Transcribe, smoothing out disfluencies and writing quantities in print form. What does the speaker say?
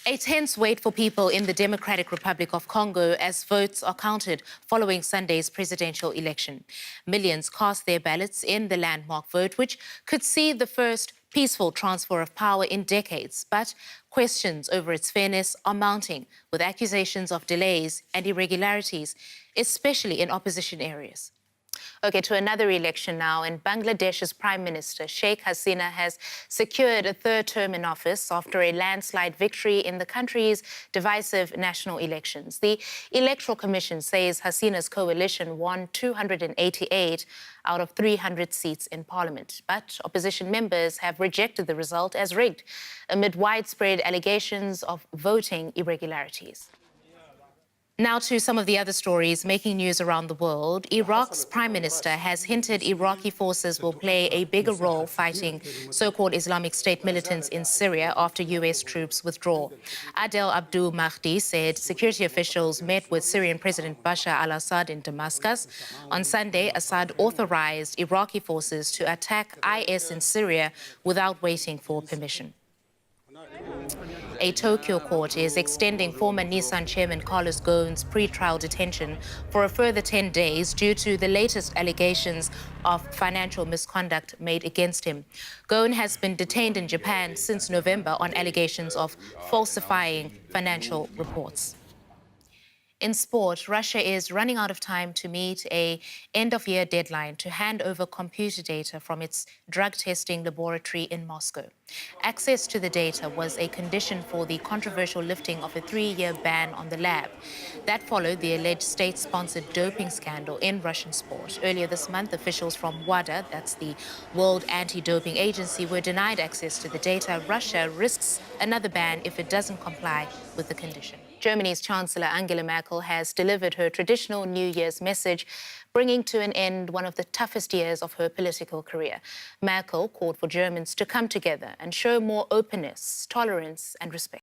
A tense wait for people in the Democratic Republic of Congo as votes are counted following Sunday's presidential election. Millions cast their ballots in the landmark vote, which could see the first peaceful transfer of power in decades. But questions over its fairness are mounting, with accusations of delays and irregularities, especially in opposition areas. Okay, to another election now, and Bangladesh's Prime Minister Sheikh Hasina has secured a third term in office after a landslide victory in the country's divisive national elections. The Electoral Commission says Hasina's coalition won 288 out of 300 seats in parliament. But opposition members have rejected the result as rigged amid widespread allegations of voting irregularities. Now to some of the other stories making news around the world. Iraq's prime minister has hinted Iraqi forces will play a bigger role fighting so-called Islamic State militants in Syria after US troops withdraw. Adel Abdul Mahdi said security officials met with Syrian President Bashar al-Assad in Damascus. On Sunday, Assad authorized Iraqi forces to attack IS in Syria without waiting for permission. A Tokyo court is extending former Nissan chairman Carlos Ghosn's pre-trial detention for a further 10 days due to the latest allegations of financial misconduct made against him. Ghosn has been detained in Japan since November on allegations of falsifying financial reports. In sport, Russia is running out of time to meet an end-of-year deadline to hand over computer data from its drug testing laboratory in Moscow. Access to the data was a condition for the controversial lifting of a 3-year ban on the lab. That followed the alleged state-sponsored doping scandal in Russian sport. Earlier this month, officials from WADA, that's the World Anti-Doping Agency, were denied access to the data. Russia risks another ban if it doesn't comply with the condition. Germany's Chancellor Angela Merkel has delivered her traditional New Year's message, bringing to an end one of the toughest years of her political career. Merkel called for Germans to come together and show more openness, tolerance and respect.